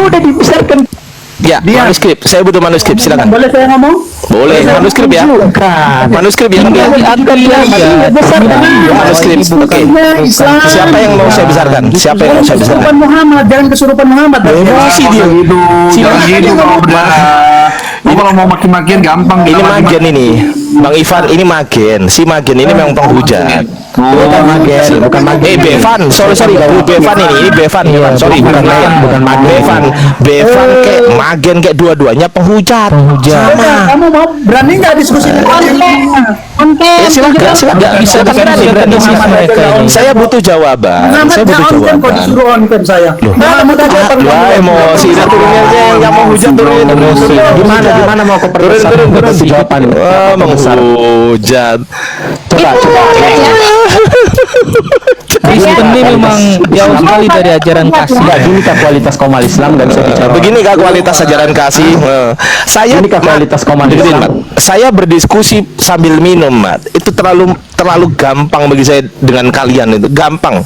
udah dibesarkan. Ya, manuskrip. Saya butuh manuskrip, silakan. Boleh saya ngomong? Boleh, manuskrip ya. Manuskrip ya. Manuskrip. Oke. Siapa yang mau saya besarkan? Siapa yang mau saya besarkan? Kesurupan Muhammad, jangan kesurupan Muhammad. Emosi dia. Jangan gitu kalau kalau mau makin-makin gampang. Ini magen ini, Bang Ivan. Ini magen. Si magen ini memang penghujat. Bukan magen, bukan magen. Bevan, sorry, Bevan ini Bevan, sorry, bukan Bevan, kayak magen kayak dua-duanya penghujat. Sama. Kamu mau berani nggak diskusi? Ya silakan, bisa berani Saya butuh jawaban. Saya butuh jawaban. Disuruh on-cam saya. Emosi, turunnya aja yang mau hujat turunin emosi. Gimana mau keperluan? Turun jawaban. Menghujat. Coba. Kristen ini memang jauh sekali dari ajaran kasih. Enggak, gini kah kualitas komal Islam, nggak bisa bicara. Begini kah kualitas ajaran kasih? Saya Ini kah kualitas komal Islam? Saya berdiskusi sambil minum, Mat. Itu terlalu gampang bagi saya dengan kalian itu. Gampang.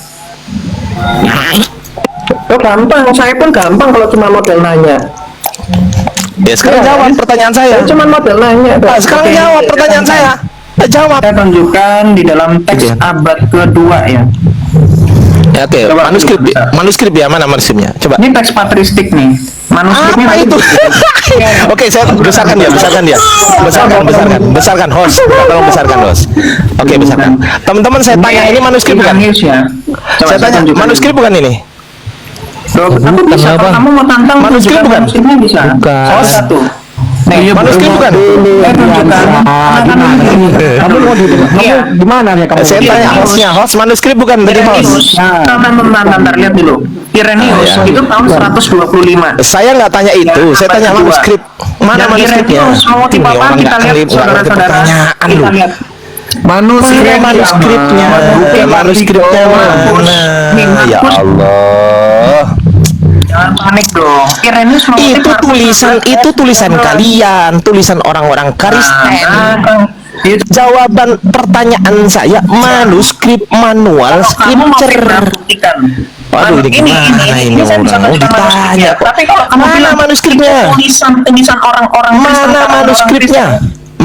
Oh, gampang, saya pun gampang kalau cuma model nanya. Ya sekarang jawab pertanyaan saya. Saya cuma model nanya. Sekarang jawab pertanyaan saya. Jawab. Saya tunjukkan di dalam teks abad kedua ya. Ya, oke. Coba, Manuskrip ya, mana manuskripnya? Coba. Ini teks patristik nih. Manuskripnya Apa itu? Oke, saya besarkan dia. Besarkan host. Tolong besarkan host. Oke, besarkan. Teman-teman saya tanya, ini manuskrip bukan? Ya. Saya tanya, manuskrip bukan ini? Aku bisa, kalau kamu mau tantang Manuskrip bukan? Manuskripnya bisa. Bukan. Satu. Nih, manuskrip bukan? Tunjukkan. Kamu mau di mana ya kamu? Saya tanya hostnya, host manuskrip bukan tadi host. Bentar, lihat dulu. Irenaeus itu tahun 125. Saya nggak tanya itu, saya tanya manuskrip. Mana manuskripnya? Mau tipe apa? Kita lihat saudara-saudara. Kita lihat. Manuskripnya mana? Ya Allah. Jangan panik dong. Irenaeus Itu tulisan kalian, tulisan orang-orang Kristen. Jawaban pertanyaan saya manuskrip manual scripture. Waduh, ini orang mau ditanya kok. Tapi kalau kamu bilang manuskripnya? Tulisan orang-orang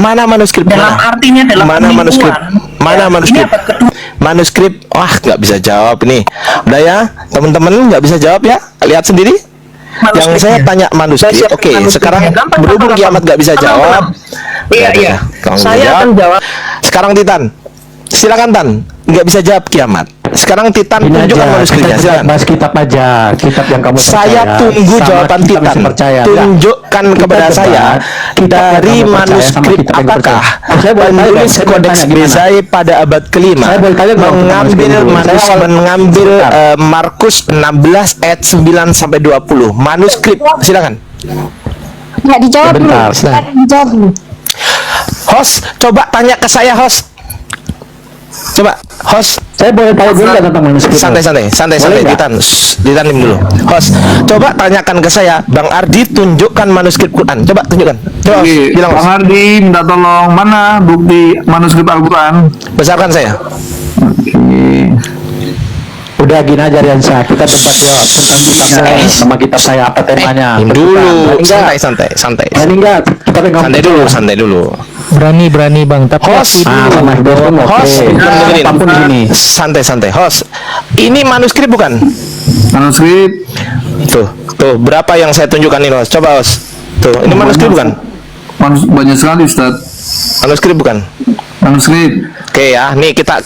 Mana manuskripnya? Dalam artinya dalam mana manuskrip? Mana manuskrip? Manuskrip, wah nggak bisa jawab nih. Udah ya, teman-teman nggak bisa jawab ya. Lihat sendiri. Yang saya tanya manuskrip. Oke, sekarang berhubung Kiamat nggak bisa jawab. Iya. Saya akan jawab. Sekarang Titan, silakan Tan. Nggak bisa jawab Kiamat. Sekarang Titan tunjukkan manuskripnya. Silakan. Bahas kitab aja, kitab yang kamu percaya. Saya tunggu jawaban Titan. Tunjukkan kepada saya dari manuskrip apakah penulis Kodeks Bezai pada abad kelima mengambil Markus 16 ayat 9 sampai 20 manuskrip. Silakan. Nggak dijawab dulu. Dijawab dulu. Host, coba tanya ke saya, host. Coba, host. Saya boleh tanya dulu nggak tentang manuskrip? Santai, Titan dulu. Host, coba tanyakan ke saya, Bang Ardi, tunjukkan manuskrip Quran. Coba tunjukkan. Coba, bilang Bang Ardi, minta tolong, mana bukti manuskrip Al-Quran? Besarkan saya. Udah gini aja Riansa, kita tempat jawab tentang kitabnya sama kitab saya apa temanya. Dulu, santai. Santai dulu. Berani Bang, tapi host, santai. Host, ini manuskrip bukan? Manuskrip. Tuh, berapa yang saya tunjukkan ini, host? Coba, host. Tuh, ini manuskrip bukan? Banyak sekali, Ustaz. Manuskrip bukan? Manuskrip. Oke ya, nih kita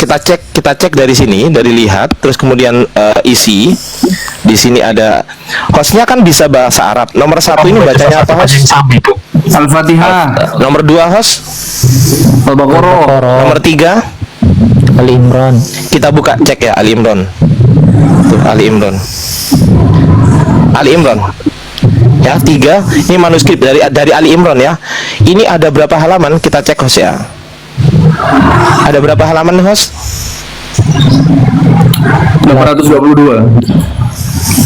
cek dari sini, dari lihat, terus kemudian isi. Di sini ada hostnya kan bisa bahasa Arab. Nomor 1 ini bacanya apa, host? Al-Fatihah. Nomor 2, host? Al-Baqarah. Nomor 3 Ali Imran. kita buka cek ya, Ali Imran. Tuh, Ali Imran. Ya, 3. Ini manuskrip dari Ali Imran ya. Ini ada berapa halaman? Kita cek, host ya. Ada berapa halaman, host? 822.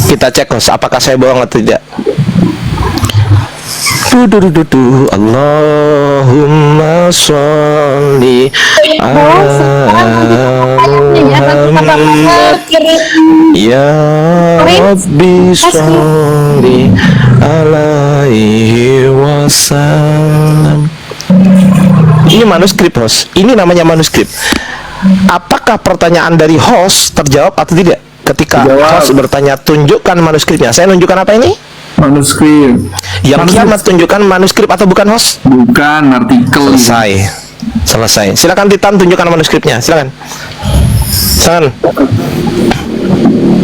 Kita cek, host, apakah saya bohong atau tidak. Allahumma sholli ala Muhammad ya Rabbi sholli Ini manuskrip, host. Ini namanya manuskrip. Apakah pertanyaan dari host terjawab atau tidak? Ketika Terjawab. host bertanya, tunjukkan manuskripnya. Saya nunjukkan apa ini? Manuskrip. Yang kiamat tunjukkan manuskrip atau bukan, host? Bukan artikel. Selesai. Silakan Titan tunjukkan manuskripnya. Silakan.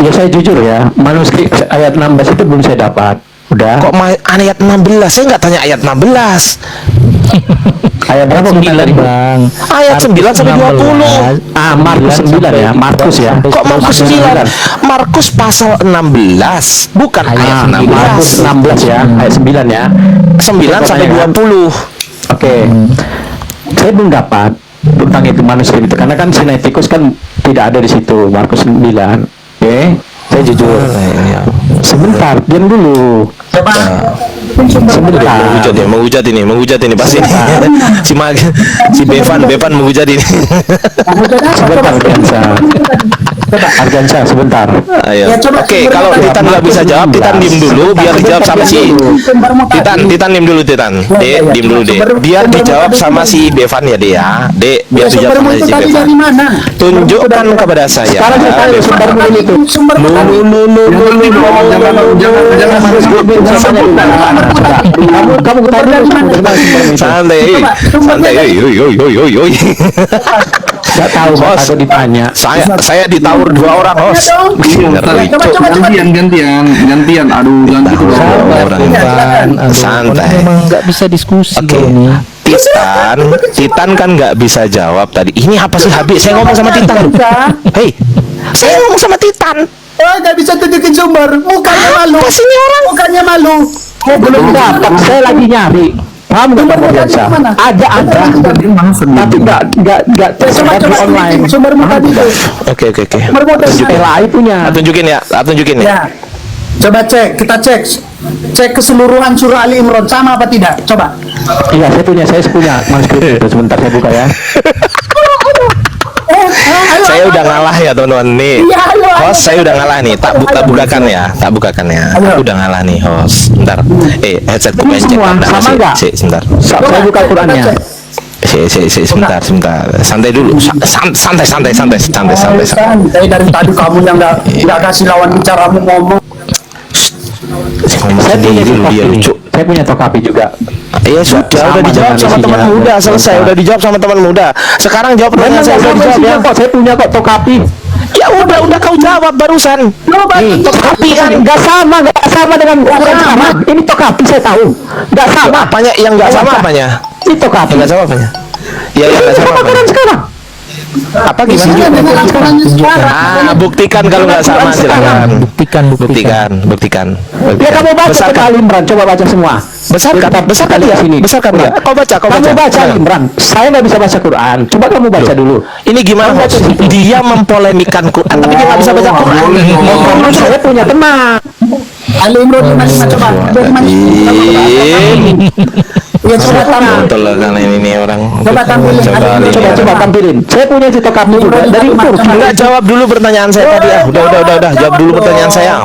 Ya saya jujur ya, manuskrip ayat 16 itu belum saya dapat. Udah. Kok ayat 16? Saya nggak tanya ayat 16. Ayat berapa? 9 bang. Ayat 9 sampai 20. Markus 9 ya, Markus ya. Kok Markus 9? Markus pasal 16, bukan ayat Markus 16. 16 ya, ayat 9 ya. 9 sampai 20. Oke. Saya belum dapat tentang itu manuskrip itu karena kan Sinaiticus kan tidak ada di situ, Markus 9. Oke. Saya jujur. Sebentar, diam dulu. Sebentar. Menghujat ini pasti. si Bevan menghujat ini. Sebentar, Argansa, sebentar. Ayo. Oke, kalau Titan nggak bisa jawab, Titan diem dulu biar dijawab sama si Titan diem dulu, Titan. Dek, diem dulu, Dek. Biar dijawab sama si Bevan ya, Dek ya. Dek, biar dijawab sama si Bevan. Tunjukkan kepada saya. Sekarang saya tanya sumber ini itu. Kamu tanya Santai. nggak tahu, Host. aku ditanya. Saya ditawur 2 orang, host. Gantian. Aduh, ganti dulu. Santai. Memang nggak bisa diskusi Oke. ini. Titan kan nggak bisa jawab tadi. Ini apa sih, Habib? Saya ngomong sama Titan. Hei, saya ngomong sama Titan. Oh, nggak bisa tunjukin sumber. Mukanya malu. Apa sih ini orang? Mukanya malu. Belum dapat, saya lagi nyari. Paham nggak Pak biasa? Ada, tapi nggak tersebar di online. Sumber muka itu. Oke. Sumber muka LAI punya. Tunjukin ya. Ya. Coba kita cek keseluruhan surah Ali Imran sama apa tidak? Coba. Iya, saya punya manuskrip itu. Sebentar saya buka ya. Ayo, Saya udah ngalah ya, teman-teman nih. Iya, ayo. Host, saya udah ngalah nih. Tak bukakan ya. Aku udah ngalah nih, host. Bentar. Headset gue Ini cek. semua sama nggak? Sebentar. Saya buka Qurannya. Sebentar. Santai dulu. Santai. Saya dari tadi kamu yang nggak kasih lawan bicaramu ngomong. Ngomong Saya punya sendiri lu, dia tokapi. lucu. Saya punya tokapi juga. Iya sudah Sama dijawab dengan sama teman isinya. muda. Selesai, udah dijawab sama teman muda. Sekarang jawab pertanyaan saya, udah dijawab ya. Saya punya kok tokapi. Ya udah kau jawab barusan. Nih, tokapi kan nggak sama dengan ukuran sekarang. Ini tokapi saya tahu. Nggak sama. Apanya yang nggak sama apanya? Ini tokapi. Yang nggak sama apanya? Ya yang nggak sama Sama apanya? ukuran sekarang. Apa gimana? Buktikan kalau nggak sama, silakan. Buktikan. Buktikan. Ya kamu baca Besarkan. Ali Imran, coba baca semua. Besarkan di dia. sini. Besarkan dia. Kau baca. Kamu baca Ali Imran. Saya nggak bisa baca Quran. Coba kamu baca dulu. Ini gimana? Kamu baca situ. Dia mempolemikan Quran, tapi dia nggak bisa baca Quran. Kamu saya punya tenang. Ali Imran 55 coba. Ya coba tampil. Betul lah, karena ini orang. Coba tampilin. Coba tampilin. saya punya si tokapi juga dari Turki. Enggak, jawab dulu pertanyaan saya tadi ah. Udah. Jawab dulu pertanyaan saya.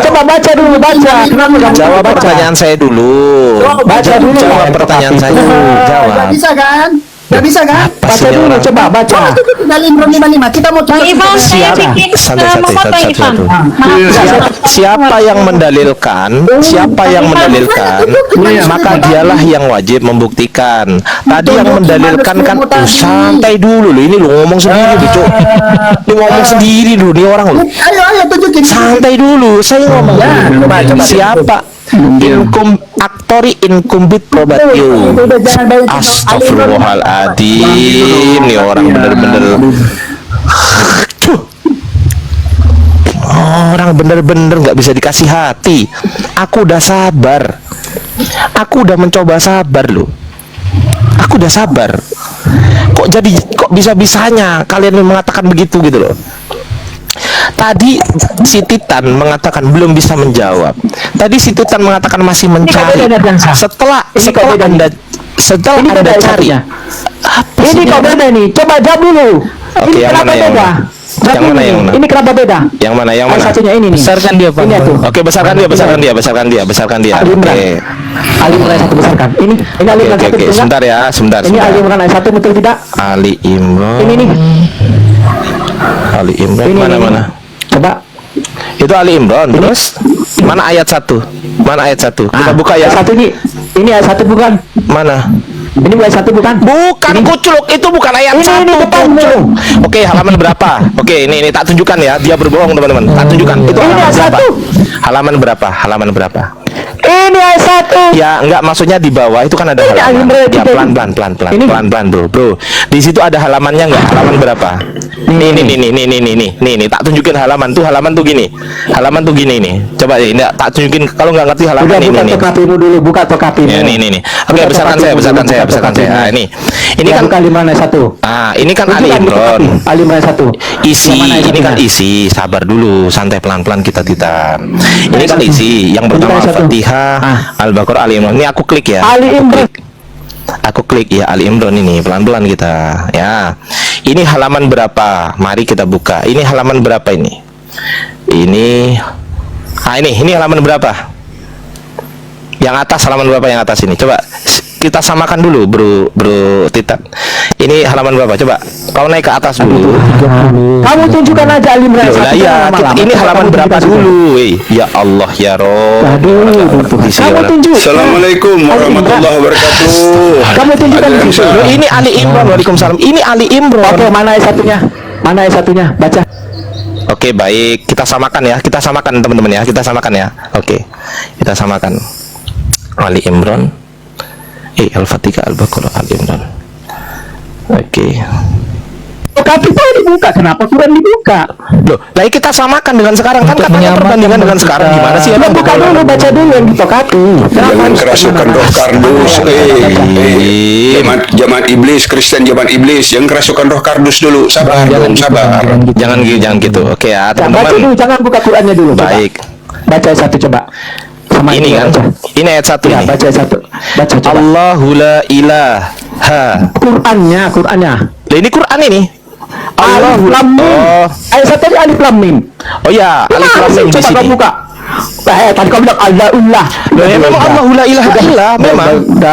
Coba baca dulu, baca. Kenapa kamu Jawab baca? pertanyaan saya dulu. Baca dulu. Jawab pertanyaan saya. Jawab. Nggak bisa kan? Nggak bisa kan? Baca dulu, coba baca. Ali Imran 55. Kita mau Bang Ivan, saya Siapa? bikin Santai, memot Bang Ivan. satu. Maaf. Siapa yang mendalilkan? Maka dialah yang wajib membuktikan. Tadi yang mendalilkan kan santai dulu loh. Ini lo ngomong sendiri, Cuk. Ini ngomong sendiri dulu nih orang lo. Ayo tunjukin. Santai dulu, saya ngomong. Coba. Siapa? Aktori incumbit probatio. Astagfirullahaladzim, nih orang bener-bener. Orang bener-bener nggak bisa dikasih hati. Aku udah sabar. Aku udah mencoba sabar loh. Aku udah sabar. Kok bisa-bisanya kalian mengatakan begitu gitu loh. Tadi si Titan mengatakan belum bisa menjawab. Tadi si Titan mengatakan masih mencari. Setelah Anda cari. Ini kok beda nih. Coba jawab dulu. Oke, yang mana yang mana? Yang mana yang mana? Ini kenapa beda? Yang mana yang Ayat mana? satunya ini nih. Besarkan dia, Bang. Ini tuh. Oke, besarkan dia, besarkan dia, besarkan dia, besarkan dia. Ali Imran. Oke. Ali Imran ayat 1 besarkan. Ini Ali Oke, Imran oke, 1 oke. betul nggak? Sebentar ya, sebentar. Ini Ali sebentar. Imran ayat 1 betul tidak? Ali Imran. Ini nih. Ali Imran Ini mana ini. mana? Coba. Itu Ali Imran. Terus mana ayat 1? Mana ayat 1? Kita buka ya. Ayat 1 ini. Ini ayat 1 bukan? Mana? Ini ayat 1 bukan? Bukan kuculuk, itu bukan ayat Ini 1 depanmu. kuculuk. Oke, halaman berapa? Oke, ini tak tunjukkan ya. Dia berbohong, teman-teman. Tak tunjukkan. Itu Ini halaman ayat berapa? 1. Halaman berapa? Halaman berapa? Ini ayat 1. Ya, enggak, maksudnya di bawah itu kan ada Ini Ali halaman. Imran Ya, juga. pelan-pelan, Ini. pelan-pelan, bro. Di situ ada halamannya enggak? Halaman berapa? Nih, tak tunjukin halaman tuh gini. Halaman tuh gini nih. Coba ini tak tunjukin kalau nggak ngerti halaman Udah ini buka nih. tokapimu dulu, buka tokapimu. Ya, nih. Oke, Buka besarkan tokapimu saya, dulu, besarkan buka saya. tokapimu. Ah, ini. Ini Ya, kan buka Ali Imran ayat 1. ini kan Ali Tunjukkan di Imran. tokapi. Ali Imran ayat 1. Isi, Yang mana ayat ini kan satunya? isi. Sabar dulu, santai pelan-pelan kita. Ini kan isi yang pertama Ayat 1. Fatihah, Al-Baqarah, Ali Imran. Ini aku klik ya. Ali Imran. Aku klik ya Ali Imran ini, pelan-pelan kita ya. Ini halaman berapa? Mari kita buka. Ini halaman berapa ini? Ini halaman berapa? Yang atas halaman berapa yang atas ini? Coba kita samakan dulu, bro Titan. Ini halaman berapa? Coba kau naik ke atas dulu. Kamu tunjukkan aja Ali Imran ayat Loh, 1. lah ya, ini halaman berapa dulu? Ya Allah ya Rob. Aduh, kamu tunjuk. Assalamualaikum warahmatullahi wabarakatuh. Kamu tunjukkan di situ. Loh, ini Ali Imran. Waalaikumsalam. Ini Ali Imran. Oke, mana ayat satunya? Mana ayat satunya? Baca. Oke, baik. Kita samakan ya. Kita samakan teman-teman ya. Kita samakan ya. Oke. Kita samakan. Ali Imran. Al-Fatihah, Al-Baqarah, Ali Imran. Oke. Tokapi itu dibuka. Kenapa Quran dibuka? Loh, lah kita samakan dengan sekarang kan Untuk katanya menyamakan perbandingan dengan kita. sekarang gimana sih? Coba buka dulu, baca dulu yang di tokapi. Jangan kerasukan roh kardus. Jamaat iblis, Kristen jamaat iblis. Jangan kerasukan roh kardus dulu. Sabar dong, sabar. Jangan gitu. Oke ya, Baca dulu, teman-teman. jangan buka Qurannya dulu. Coba. Baik. Baca ayat 1 coba. Sama Ini kan. baca. Ini ayat 1 Ya, ini. baca ayat 1. Baca coba. Allahu la ilaha. Qurannya. Lah ini Quran ini. Alif Lam Mim. Oh. Ayat 1 tadi Alif Lam Mim. Oh ya, Alif Lam Mim di Coba sini. kau buka. Tadi kau bilang Allahullah. Loh, ya memang Allahu la ilaha illa, memang.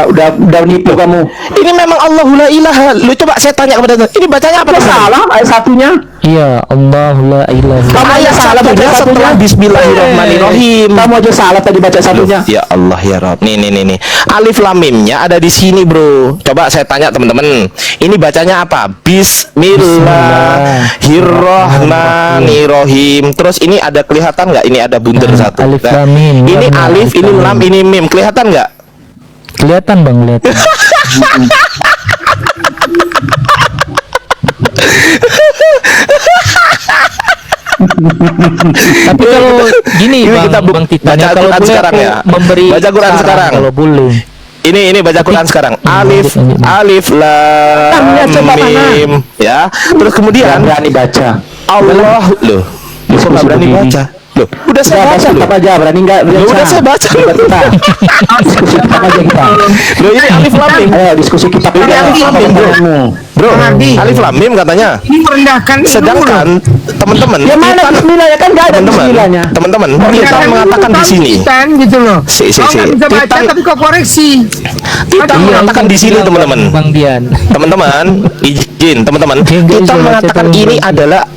Udah nipu kamu. Ini memang Allahu la ilaha. Lu coba saya tanya kepada ini bacanya apa? Apa salah ayat satunya? Iya, Allahu la ilaha. Kamu aja Ayat salah baca satunya satunya. setelah Bismillahirrahmanirrahim. Kamu aja salah tadi baca satunya. Ya Allah ya Rabb. Nih. Alif lam mimnya ada di sini, Bro. Coba saya tanya teman-teman. Ini bacanya apa? Bismillahirrahmanirrahim. Terus ini ada kelihatan nggak? Ini ada bundar satu. Alif, Nah, lam, mim. ini Lam, alif, alif, ini lam, lam, ini mim. Kelihatan nggak? Kelihatan, Bang, kelihatan. Tapi kalau gini, Ini Bang, kita Bang Titan, baca ya, kalau Al-Quran boleh sekarang aku ya. memberi Baca Quran saran sekarang. kalau boleh. Ini baca Quran sekarang. lanjut. Alif lam Lamnya coba mana? mim. Ya. Terus kemudian Berani baca. Allah loh. Kok nggak berani baca? Loh, udah saya Udah baca baca loh. apa aja berani enggak? Loh, udah saya baca. Kita. Diskusi kita aja kita. Loh, ini alif lam mim. Ayo diskusi kita. Ini alif lam mim, bro. Bro, alif lam mim katanya. Ini merendahkan Sedangkan teman-teman Ya mana kita- bismillah ya kan enggak ada bismillahnya. teman-teman kita mengatakan di sini. gitu loh. Si. Nggak bisa baca Kita- tapi kok koreksi. Kita mengatakan di sini, teman-teman. Bang Dian. Teman-teman, izin teman-teman, Nggak kita bisa baca mengatakan kalau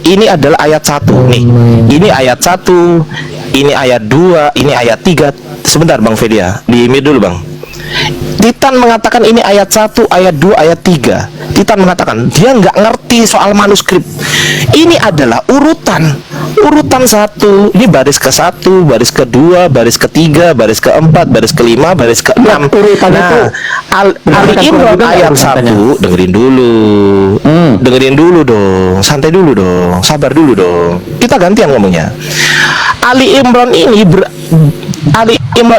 ini adalah ayat 1 nih. Ini ayat 1, ini ayat 2, ini ayat 3. Sebentar Bang Fedia, di mute dulu Bang. Titan mengatakan ini ayat 1, ayat 2, ayat 3. Titan mengatakan dia nggak ngerti soal manuskrip. Ini adalah urutan 1. Ini baris ke-1, baris ke-2, baris ke-3, baris ke-4, baris ke-5, baris ke-6. Ya, urutan itu Ali Imran juga ayat urutannya. 1, dengerin dulu. Dengerin dulu dong, santai dulu dong, sabar dulu dong. Kita gantian ngomongnya. Ali Imran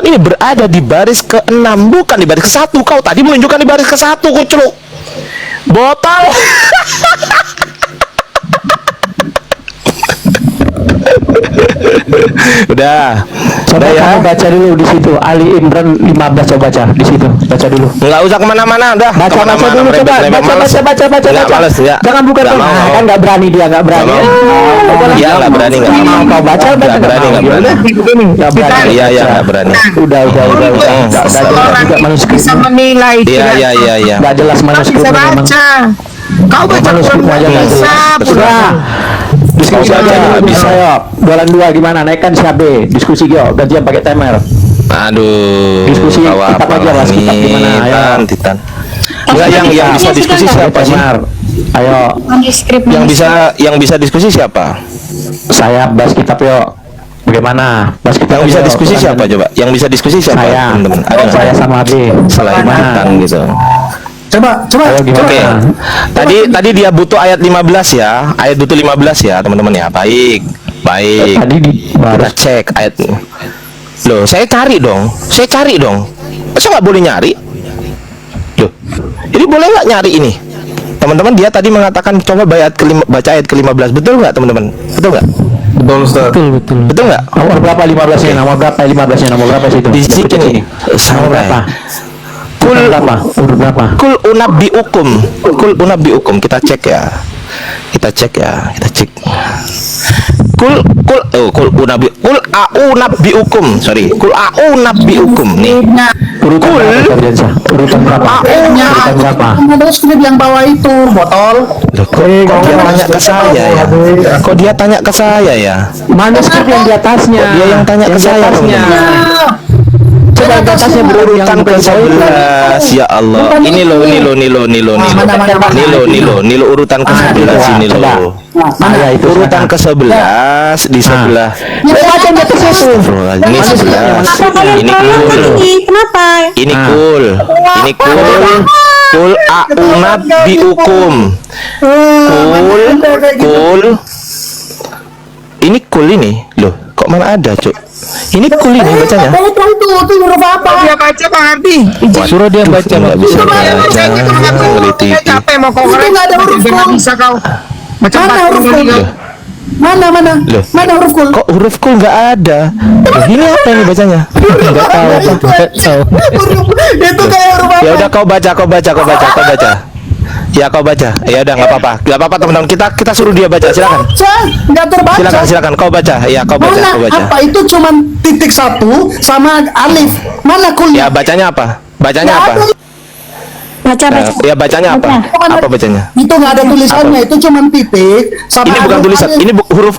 ini berada di baris ke-6, bukan di baris ke-1. Kau tadi menunjukkan di baris ke-1, kucluk. Botol. Udah. Coba Udah ya. kamu baca dulu di situ. Ali Imran 15 coba baca di situ. Baca dulu. Nggak usah kemana-mana, udah. Baca dulu coba. Baca. Jangan buka Nggak tuh. mau. Nah, kan nggak berani dia, nggak berani. Nggak mau. Iya, nggak berani, nggak Nggak mau mau. kau baca, Nggak berani, nggak berani. Nggak berani. Iya, nggak berani. Udah. Nggak jelas juga manuskrip. Bisa menilai. Iya. Nggak jelas Kau bisa manuskripnya memang. baca. Kau baca Manuskripnya aja nggak bisa. jelas. Sudah. Diskusi Bisa, aja dulu bisa yuk. Bulan 2 gimana? Naikkan siapa? Diskusi yuk. Gantian pakai timer. Aduh. Diskusi kau kitab apa aja lah, nih, kitab gimana, ayo. Titan. Enggak, yang bisa diskusi siapa sih? Timer. Ayo. Manuskrip. Yang bisa diskusi siapa? Saya bahas kitab yuk. Bagaimana? Bahas kitab Yang bisa yuk. diskusi siapa coba? Yang bisa diskusi siapa? Saya. Teman-teman. Ada nggak? Saya sama B. Selain Gimana? Titan gitu. Coba Ayo gimana? Oke. Tadi dia butuh ayat 15 ya. Ayat butuh 15 ya, teman-teman ya. Baik. Tadi Kita cek ayat. Loh, saya cari dong. Masa nggak boleh nyari? Loh, ini boleh nggak nyari ini? Teman-teman, dia tadi mengatakan coba baca ayat ke-15. Betul nggak, teman-teman? Betul nggak? Betul, Ustaz. Betul nggak? Nomor berapa 15-nya? Nomor berapa 15-nya? Nomor berapa situ? Di sini. Nomor berapa? Kul berapa? Urut berapa? Kul unabbiukum. Kita cek ya. Kita cek. Kul aunabbiukum. Sorry. Kul aunabbiukum nih. Urutan berapa Sardiansa? Urutan berapa? Urutan berapa? Ada skrip yang bawah itu, botol. Loh, kok dia tanya ke saya ya? Kok dia tanya ke saya ya? Manuskrip yang di atasnya. Dia yang tanya ke saya, teman-teman. Coba di atasnya Urutan ke-11 ya Allah. Ini lo urutan ke-11 ini lo. Mana itu? Urutan ke-11 di sebelah. Baca di atasnya itu. Ini 11. Ini kul. Kenapa? Ini kul. Kul aunabbiukum. Kul. Ini kul ini. Loh, kok mana ada, Cuk? Ini kul ini bacanya. Itu huruf apa? Dia baca Bang Ardi. Suruh dia baca. Nggak bisa baca. Ngeliti. Capek mau kau Itu nggak ada huruf nggak kul. bisa kau. Macam Mana huruf kul? Loh. Mana? Loh. Mana huruf kul? Kok huruf kul nggak ada? Loh, ini apa ini bacanya? Nggak tahu. Itu kayak huruf apa? Ya udah kau baca. Ya kau baca. Ya udah nggak apa-apa teman-teman. Kita suruh dia baca. Silakan. Nggak terbaca. Silakan kau baca. Ya kau baca. Apa itu cuman titik 1 sama alif? Mana Ya kulnya? bacanya apa? Baca. Ya bacanya apa? Apa bacanya? Itu nggak ada tulisannya, itu cuman titik sama Ini bukan alif. tulisan. Ini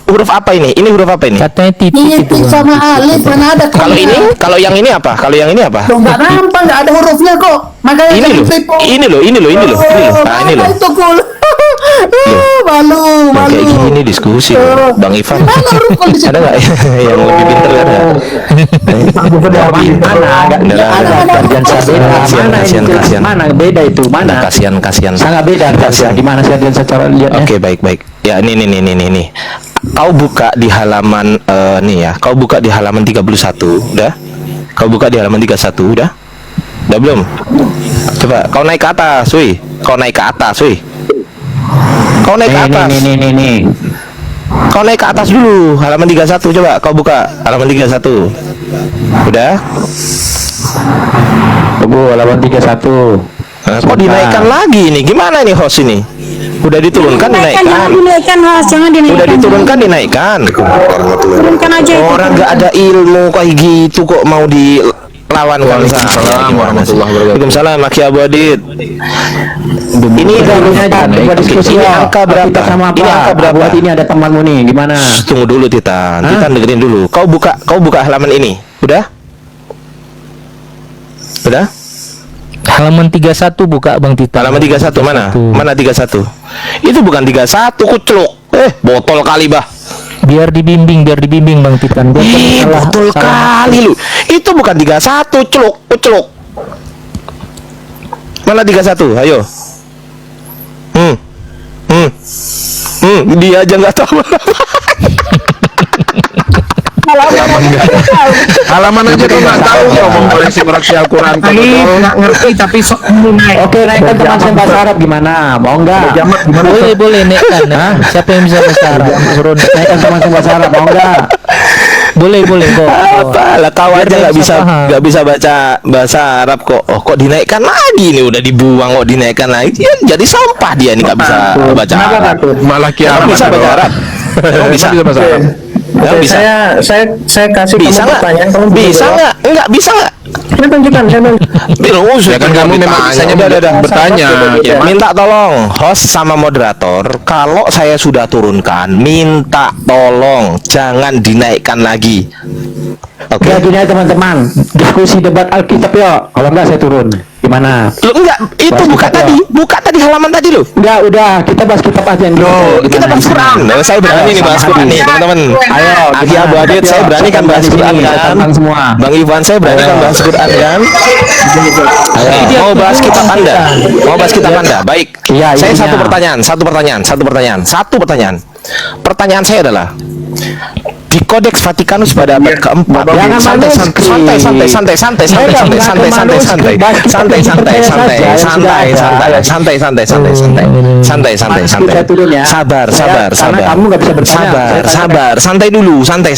huruf apa ini? Ini huruf apa ini? Katanya titik itu. Titik Bang. sama alif, mana ada Kalau kulnya? ini, kalau yang ini apa? Loh, nggak nampak, nggak ada hurufnya kok. Makanya Ini jadi loh. tipu. Ini loh. Nah, ini loh. Itu kul. Malu. Nah, kayak gini diskusi Bang Ivan. Mana huruf kul di situ? Ada nggak yang lebih pintar ada? Mana? Sardiansa beda. Kasihan. Mana beda itu? Mana? Kasihan. Sangat beda. Gimana Sardiansa cara lihatnya? Oke, baik. Ya, nih. Kau buka di halaman nih ya. Kau buka di halaman 31, udah? Kau buka di halaman 31, udah? Udah belum? Coba kau naik ke atas, woi. Kau naik ke atas. Nih. Kau naik ke atas dulu, halaman 31 coba. Kau buka halaman 31. Udah? Tunggu halaman 31. Kok dinaikkan lagi ini? Gimana ini host ini? Udah diturunkan dinaikkan. Jangan dinaikkan, host. Jangan dinaikkan. Udah diturunkan dinaikkan. Turunkan aja itu. Orang nggak ada ilmu kayak gitu kok mau dilawan kan? Waalaikumsalam warahmatullahi wabarakatuh. Waalaikumsalam, Maki Abu Adit. Ini angka berapa? Sama apa? Ini angka berapa? Buat ini ada temanmu nih, gimana? Tunggu dulu Titan dengerin dulu. Kau buka halaman ini. Udah? Halaman 31 buka Bang Tita. Halaman 31 mana? Mana 31? Itu bukan 31 kucluk. Botol kali bah. Biar dibimbing Bang Titan. Botol kali lu. Itu bukan 31 kucluk. Mana 31? Ayo. Dia aja nggak tahu. Halaman aja kau nggak tahu kau mau koreksi Al-Quran. Nggak ngerti tapi sok naik. Oke, naikkan teman saya bahasa Arab gimana? Mau enggak? Boleh naikkan. Siapa yang bisa bahasa Arab? Suruh Naikkan teman saya bahasa Arab, mau enggak? Boleh kok. Apalah kawannya Biar dia nggak bisa paham. baca bahasa Arab kok. Oh, kok dinaikkan lagi nih, udah dibuang kok dinaikkan lagi. Dia jadi sampah dia nih, nggak bisa baca Kenapa Arab. takut? Malah Emang kiamat. bisa baca Arab? Emang bisa? bahasa Arab. Emang bisa? Saya kasih Bisa kamu nggak? pertanyaan, kamu Bisa jawab. nggak? Enggak bisa nggak? Saya tunjukkan, saya tunjukkan. Ya kan kamu memang bisanya bertanya. Iya. Minta tolong host sama moderator, kalau saya sudah turunkan, minta tolong jangan dinaikkan lagi. Oke. Ya gini aja teman-teman, diskusi debat Alkitab ya. Kalau enggak saya turun. Gimana? Lu enggak, itu Bahas buka kitab, tadi, ya. buka tadi halaman tadi lo. Enggak, udah kita bahas kitab aja yang Kita bahas Quran. Nah, saya berani nih bahas Quran nih, teman-teman. Ayo, Aki gimana? Abu Adit, saya berani kan bahas Quran Saya kan. tantang semua. Bang Ivan, saya berani kan bahas Quran kan. Ayo, mau bahas kitab Anda? Mau bahas kitab Anda? Baik. Iya, Saya isinya. satu pertanyaan. Pertanyaan saya adalah di Kodeks Vatikanus pada abad keempat. Jangan Santai, manuskrip. santai, santai, santai, santai, Saya santai, nggak santai, bilang santai, ke santai, manuskrip, santai, bahas kitab santai, yang santai, percaya santai, saja, yang sudah santai, ada. santai, santai. Saya turun ya. Sabar. Karena kamu nggak bisa bertanya. Sabar, santai dulu, santai.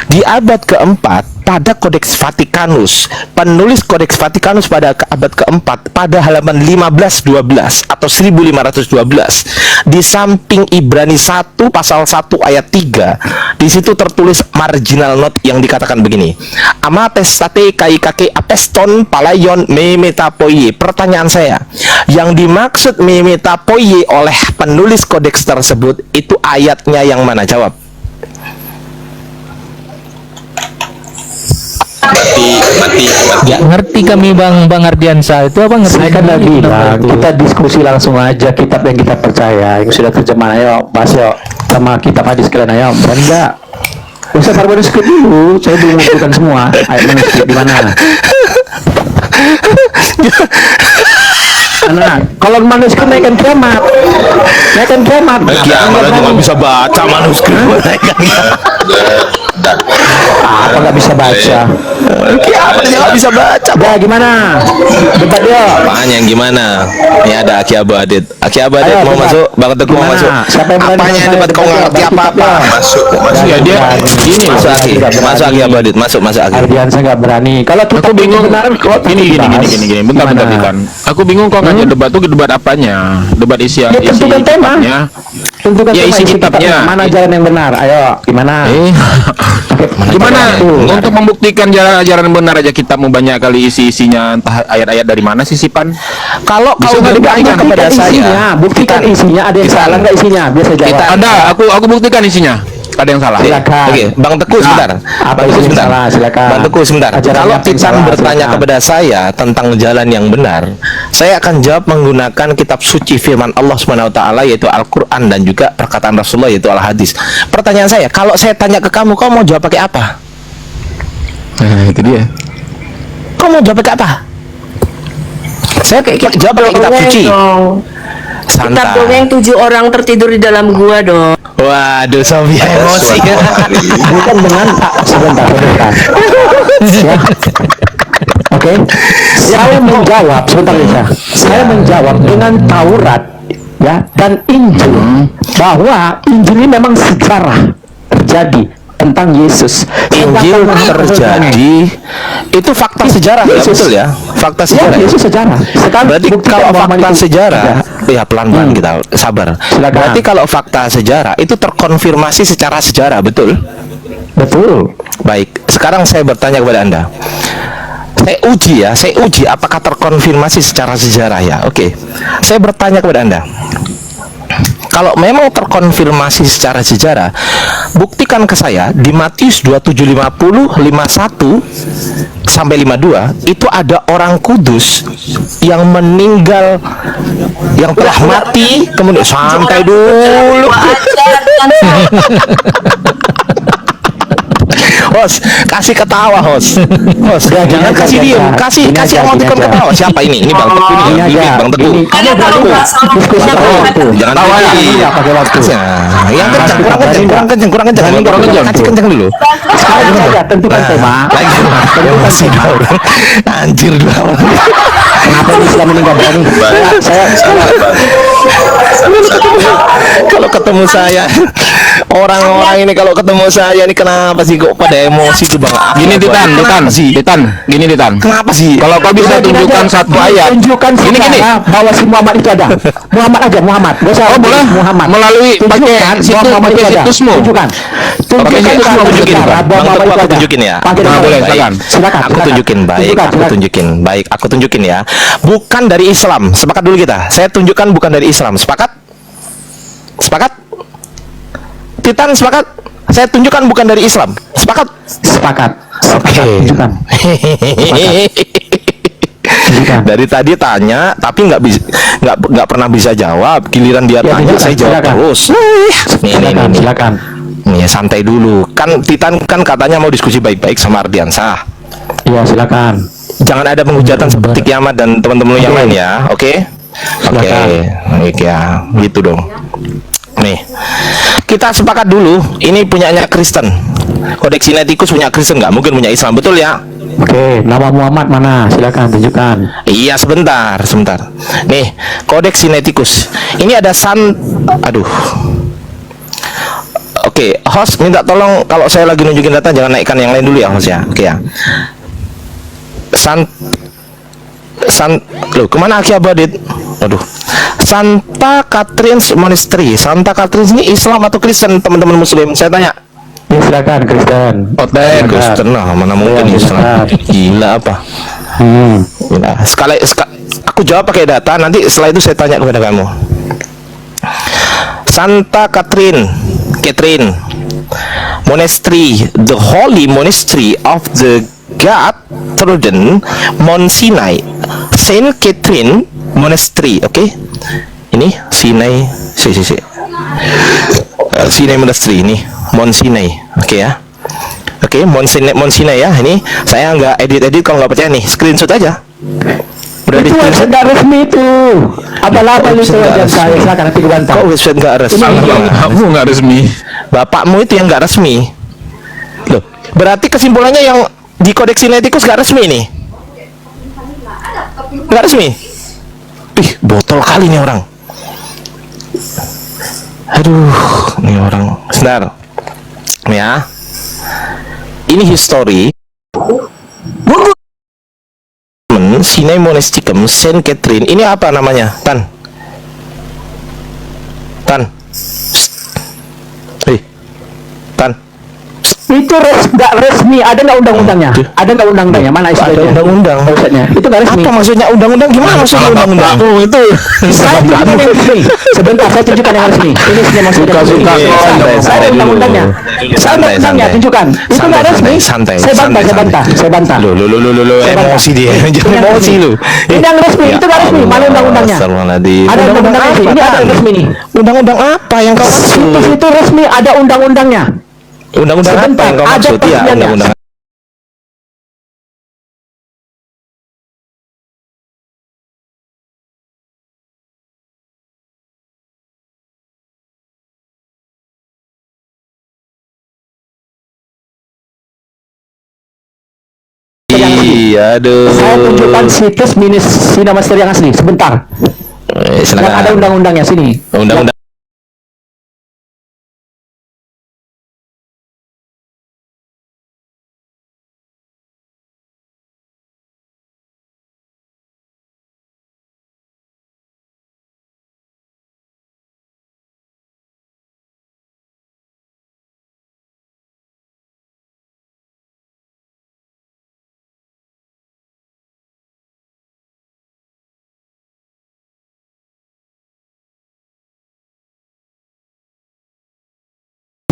Di abad keempat, pada Kodeks Vatikanus, penulis Kodeks Vatikanus pada abad keempat, pada halaman 1512 atau 1512, di samping Ibrani 1 pasal 1 ayat 3, di situ tertulis marginal note yang dikatakan begini: Amatestate kai kake apeston palayon me metapoie. Pertanyaan saya, yang dimaksud me metapoie oleh penulis kodeks tersebut itu ayatnya yang mana? Jawab. Mati. Nggak ngerti kami Bang Ardiansa itu apa ngerti? Saya kan udah bilang, kita diskusi langsung aja kitab yang kita percaya, yang sudah terjemahan. Ayo, bahas yuk sama kitab hadis kalian, ayo. Dan enggak usah taruh manuskrip dulu, saya belum mengumpulkan semua. Ayat manuskrip di mana? Nah, kalau manuskrip naikkan kiamat. Kiamat aja nggak bisa baca manuskrip. Apa nggak bisa baca? Kiamat aja nggak bisa baca. Udah gimana? Debat yuk. Apaan yang gimana? Ini ada Aki Abu Adit. Aki Abu Adit Ayo, mau debat. masuk, Bang Teguh mau Gimana? masuk. Siapa yang berani Apanya sama debat saya? kau nggak ngerti Debat apa-apa? kitab, ya. Masuk Ya, dia. ini Masuk Aki, masuk Aki Abu Adit, masuk Aki. Ardian saya nggak berani. Kalau kita Aku bingung. kebenaran, kok Gini. Bentar Gimana? kan. Aku bingung kok ngajak debat tuh debat apanya? Debat isi Ya, tentukan tema. kitabnya. Tentukan Ya, tema, isi kitabnya. Mana jalan yang benar? Ayo, gimana? Gimana Tuh. untuk membuktikan jalan-jalan benar aja kita mau banyak kali isi-isinya, entah ayat-ayat dari mana sisipan? Kalau Bisa kau nggak bertanya dibuktikan kepada saya, Buktikan isinya. Ada yang salah nggak isinya? Biasa jawab. Ada, aku buktikan isinya. Ada yang salah. Silakan. Oke, Bang Teguh sebentar. Apa Bang Teguh isi sebentar. salah? Silakan. Bang Teguh sebentar. Ajaran Kalau yang kita salah, bertanya silakan. kepada saya tentang jalan yang benar, saya akan jawab menggunakan kitab suci firman Allah Subhanahu wa taala, yaitu Al-Qur'an, dan juga perkataan Rasulullah, yaitu Al-Hadis. Pertanyaan saya, kalau saya tanya ke kamu, kau mau jawab pakai apa? Itu dia. Kau mau jawab pakai apa? Saya jawab pakai kitab suci. Kitab Santai. dongeng 7 orang tertidur di dalam gua dong. Waduh, Sofia emosi. Bukan dengan sebentar. Ya. Oke. Saya menjawab sebentar ya. Saya menjawab dengan Taurat ya dan Injil bahwa Injil ini memang sejarah terjadi tentang Yesus. Injil terjadi, itu fakta sejarah ya, betul ya? Fakta Ya, sejarah. Yesus sejarah. Sekarang Berarti buktikan kalau bahwa fakta itu sejarah, ada. ya pelan-pelan kita sabar. Silakan. Berarti kalau fakta sejarah itu terkonfirmasi secara sejarah, betul? Betul. Baik, sekarang saya bertanya kepada Anda. Saya uji apakah terkonfirmasi secara sejarah ya. Oke. Saya bertanya kepada Anda. Kalau memang terkonfirmasi secara sejarah, buktikan ke saya di Matius 27:50, 51 sampai 52 itu ada orang kudus yang meninggal, yang telah mati, kemudian santai dulu. Host, kasih ketawa, host. Ya, gini Jangan aja, kasih gini diem, aja. kasih Gini kasih aja, emoticon gini aja. ketawa. Siapa ini? Ini Bang Teguh Gini nih. aja. Ini Bang Teguh. Gini, kamu berani nggak diskusi pakai waktu? Jangan Tawa ya, dikit. nggak pakai waktu. Nah, yang kencang, Nah, kurang kencang. kurang kencang. Kasih kencang dulu. Sekarang saja tentukan tema. Lagi emosi dua orang. Anjir dua orang. Kenapa ini sudah meninggal berani? Saya Kalau ketemu saya, Orang-orang ini kalau ketemu saya ini kenapa sih kok pada emosi sih Bang? Gini Ditan, gini Ditan. Kenapa sih? Kalau kau bisa tunjukkan satu ayat, Tunjukkan gini bahwa si Muhammad itu ada. Muhammad aja, Muhammad. Gak usah Oh boleh Muhammad. melalui pakai situs, Muhammad itu ada. situsmu. Tunjukkan. Oke, Tunjukkan aku tunjukin Bang. bahwa Bang Muhammad Teguh itu aku ada. tunjukin ya. Pakai Nah, nama boleh, baik. silakan. Silakan. Aku tunjukin, baik. Tunjukkan, Aku silakan. tunjukin, baik. Aku tunjukin ya. Bukan dari Islam. Sepakat dulu kita. Saya tunjukkan bukan dari Islam. Sepakat? Sepakat? Titan sepakat? Saya tunjukkan bukan dari Islam. Sepakat? Sepakat. Oke. Tunjukkan. Tunjukkan. Dari tadi tanya, tapi nggak pernah bisa jawab. Giliran dia Ya, tanya, tunjukkan, saya jawab silakan. terus. Silakan, silakan. Nih, santai dulu. Kan Titan kan katanya mau diskusi baik-baik sama Ardiansah. Iya, silakan. Jangan ada penghujatan seperti Kiamat dan teman-teman yang lain ya. Oke? Oke. Baik ya. Gitu dong. Nih. Kita sepakat dulu, ini punyanya Kristen. Kodeks Sinaiticus punya Kristen, nggak mungkin punya Islam, betul ya? Oke, nama Muhammad mana? Silakan tunjukkan. Iya, sebentar. Nih, Kodeks Sinaiticus. Ini ada aduh. Oke, host minta tolong kalau saya lagi nunjukin data jangan naikkan yang lain dulu ya, host ya. Oke ya. Loh, kemana Aki Abadit? Aduh. Santa Catherine's Monastery. Santa Catherine ini Islam atau Kristen, teman-teman Muslim? Saya tanya. Ya, silakan Kristen. Kristen lah, mana mungkin Ya, Islam? silakan. Gila apa? Gila. Aku jawab pakai data. Nanti setelah itu saya tanya kepada kamu. Santa Catherine Monastery, the Holy Monastery of the God-Trodden Mount Sinai, Saint Catherine Monastery. Oke, ini Sinai, Sinai Monastery ini Mount Sinai. Oke ya. Oke, Mount Sinai ya. Ini saya nggak edit kalau nggak percaya nih, screenshot aja. Udah di Itu website nggak resmi itu. Abal-abal itu aja saya. Silakan nanti dibantah. Kok website nggak resmi? Kamu nggak resmi. Bapakmu itu yang nggak resmi. Loh, berarti kesimpulannya yang di Kodeks Sinaiticus nggak resmi nih? Nggak resmi? Ih, botol kali nih orang. Aduh, nih orang. Sebentar. Ya. Ini history. Sinai Monasticum Saint Catherine. Ini apa namanya? Tan. Tan. Itu nggak resmi. Ada nggak undang-undangnya? Ada nggak undang-undangnya? Mana Ada istilahnya? undang-undang. Websitenya. Itu nggak resmi. Apa maksudnya undang-undang? Gimana maksudnya undang-undang? Itu Saya tunjukkan yang resmi. Sebentar, saya tunjukkan yang resmi. Ini sudah maksudnya Suka-suka. Saya undang-undangnya. Saya undang-undangnya tunjukkan. Itu nggak resmi. Santai. Saya bantah. Lo, Saya bantah. emosi dia. Jangan Ini yang emosi resmi. lu. Ini yang resmi. Itu nggak resmi. Mana undang-undangnya? Astagfirullahaladzim. Ada undang-undang resmi. Ini ada yang resmi nih. Undang-undang apa yang kau maksud? Situs itu resmi. Ada undang-undangnya. Undang-undang apa Sebentar, yang kau ada maksud? Ya, perjanjiannya. undang-undang. Iya, aduh. Saya tunjukkan situs Sinai Monastery yang asli. Sebentar. Silakan. Yang ada undang-undangnya sini. Undang-undang.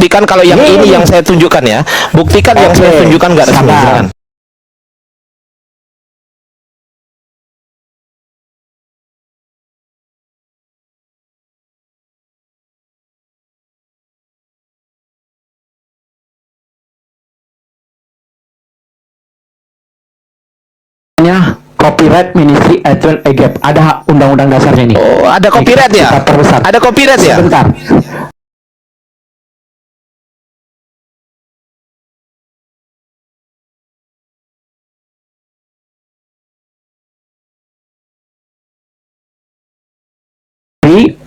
Buktikan kalau yang ini yang saya tunjukkan ya. Buktikan yang saya tunjukkan nggak resmi. Sabar. Silakan. Copyright Ministry Advent Egypt. Ada undang-undang dasarnya ini. Oh, ada copyright ya? Kita perbesar. Ada copyright ya? Sebentar.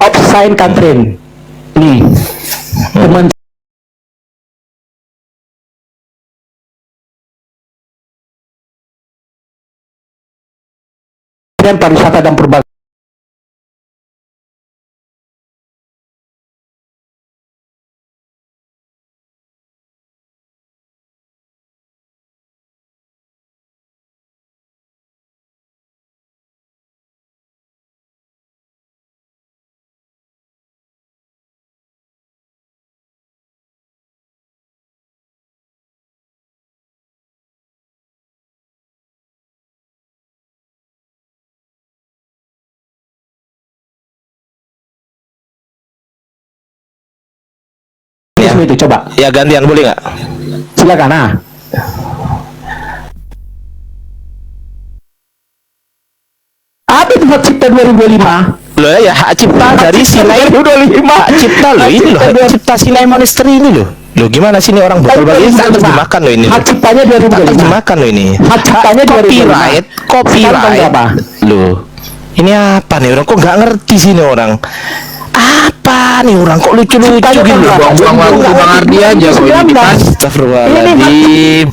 Of Saint Catherine. Nih. Teman Kementerian Pariwisata dan Perdagangan. Itu coba Ya gantian boleh nggak? silakan. Nah, apa itu hak cipta 2025? Loh ya hak cipta dari Sinai 2025. hak cipta loh ini loh hak cipta Sinai Monastery ini loh. Loh gimana sih ini orang botol balik ini terjemahkan loh ini. Hak ciptanya 2025. Terjemahkan loh ini. Hak ciptanya 2025. Copyright. Loh. Ini apa nih orang kok nggak ngerti sih nih orang. Apa nih orang kok lucu-lucu gitu. Buang-buang waktu Bang Ardi aja kok ini kita. Astagfirullahaladzim.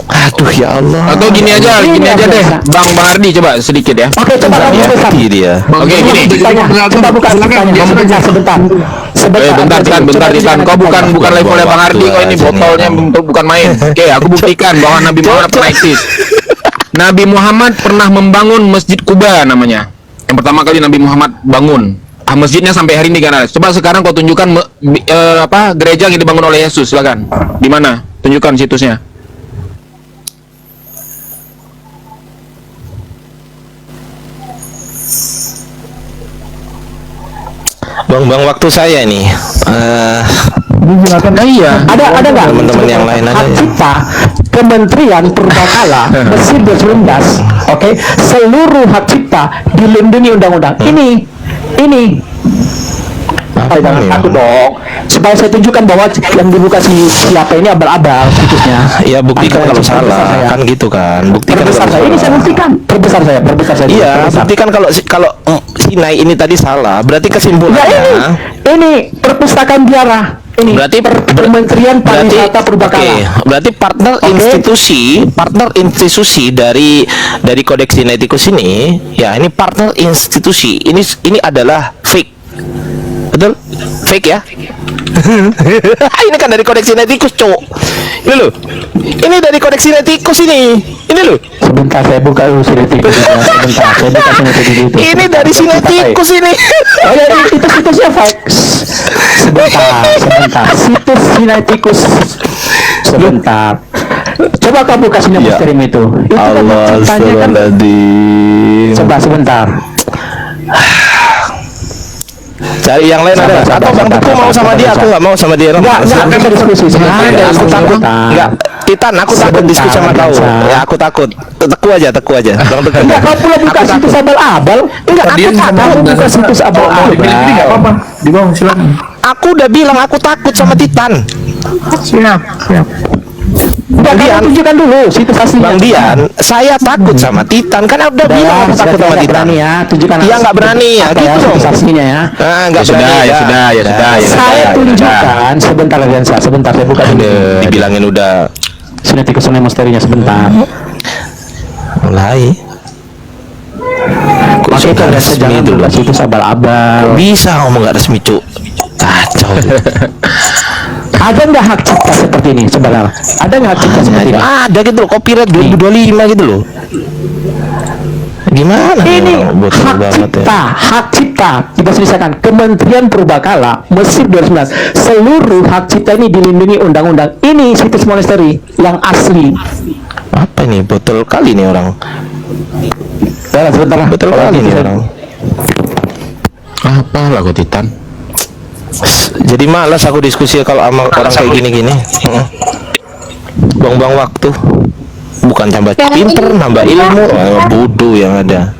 Aduh ya Allah. Atau gini aja deh. Bang Ardi coba sedikit ya. Oke, coba kamu besar. Dia. Oke, gini. Coba buka tanya. Sebentar. Bentar, Titan. Kau bukan levelnya Bang Ardi, kok ini botolnya bukan main. Oke, aku buktikan bahwa Nabi Muhammad pernah eksis. Nabi Muhammad pernah membangun Masjid Kuba namanya. Yang pertama kali Nabi Muhammad bangun. Masjidnya sampai hari ini kan ada. Coba sekarang kau tunjukkan gereja yang dibangun oleh Yesus, silakan. Di mana? Tunjukkan situsnya. Bang waktu saya ini. Iya. Ada nggak Teman-teman yang lain ada hak ya? cipta Kementerian Purbakala Mesir 2019, oke, seluruh hak cipta dilindungi undang-undang. Ini Apa jangan nih, takut Bang? dong, supaya saya tunjukkan bahwa yang dibuka siapa ini abal-abal situsnya. Ya buktikan Ada kalau yang perbesar salah saya. kan gitu kan. Buktikan Perbesar kalau saya ini saya salah. buktikan. Perbesar saya. Iya, Perbesar. buktikan kalau Sinai ini tadi salah, berarti Ya kesimpulannya ini perpustakaan biara. Ini berarti Kementerian Pariwisata Purbakala. Oke, berarti partner institusi dari Kodeks Sinaiticus ini, ya ini partner institusi. Ini adalah fake. Betul? Fake ya? Ini kan dari Kodeks Sinaiticus, Cok. Ini loh. Ini dari Kodeks Sinaiticus ini. Ini loh. Sebentar saya buka dulu Sinaiticus. Sebentar saya buka Sinaiticus itu. Ini dari Sinaiticus ini. Oh ya, itu situsnya fake. Sebentar. Situs Sinaiticus. Sebentar. Coba kamu buka Sinai Ya. Misteri itu. Itu kan Allah ceritanya kan. Coba sebentar. Cari yang lain ada. Atau Bang Teguh mau sama dia? Aku nggak mau sama dia. Enggak, kita diskusi sebentar. Aku takut. Enggak. Titan, aku takut diskusi sama kau. Ya, aku takut. Teguh aja. Bang Teguh. Enggak, kau pula buka situs abal-abal. Enggak, aku takut buka situs abal-abal. Di bawah silakan. Aku udah bilang aku takut sama Titan. Siap. Enggak, kamu tunjukkan dulu situs aslinya. Bang Dian, saya takut sama Titan. Kan udah bilang aku takut sama Titan. Berani ya, tunjukkan. Iya, nggak berani ya, apa gitu dong. situs aslinya ya. Ah, nggak Ya sudah, berani. ya sudah. Saya tunjukkan sebentar saya buka dulu. Dibilangin udah Sinaiticus Misterinya sebentar. mulai. Kok Oke, nggak kalau resmi jangan dulu? buka situs abal-abal. Bisa ngomong nggak resmi, Cuk. Kacau. Ada nggak hak cipta seperti ini sebenarnya? Ada nggak hak cipta seperti ini? Ada gitu loh, copyright 2025 gitu loh. Gimana? Ini Botol hak banget ya. hak cipta kita tulisakan Kementerian Purbakala Mesir 2019. Seluruh hak cipta ini dilindungi undang-undang. Ini situs monasteri yang asli. Apa ini? Botol kali nih orang. Sebentar lah. Betul kali nih orang. Apalah kok Titan. Jadi malas aku diskusi kalau sama orang kayak gini-gini. Buang-buang waktu. Bukan tambah pinter, nambah ilmu, bodoh yang ada.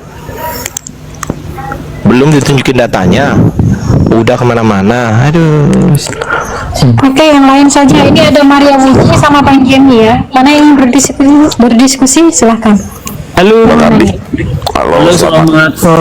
Belum ditunjukin datanya, udah kemana-mana. Aduh. Oke, yang lain saja. Ini ada Maria Wuji sama Bang Jenny ya. Mana yang berdiskusi silahkan. Halo, Bang Ardi. Halo, selamat.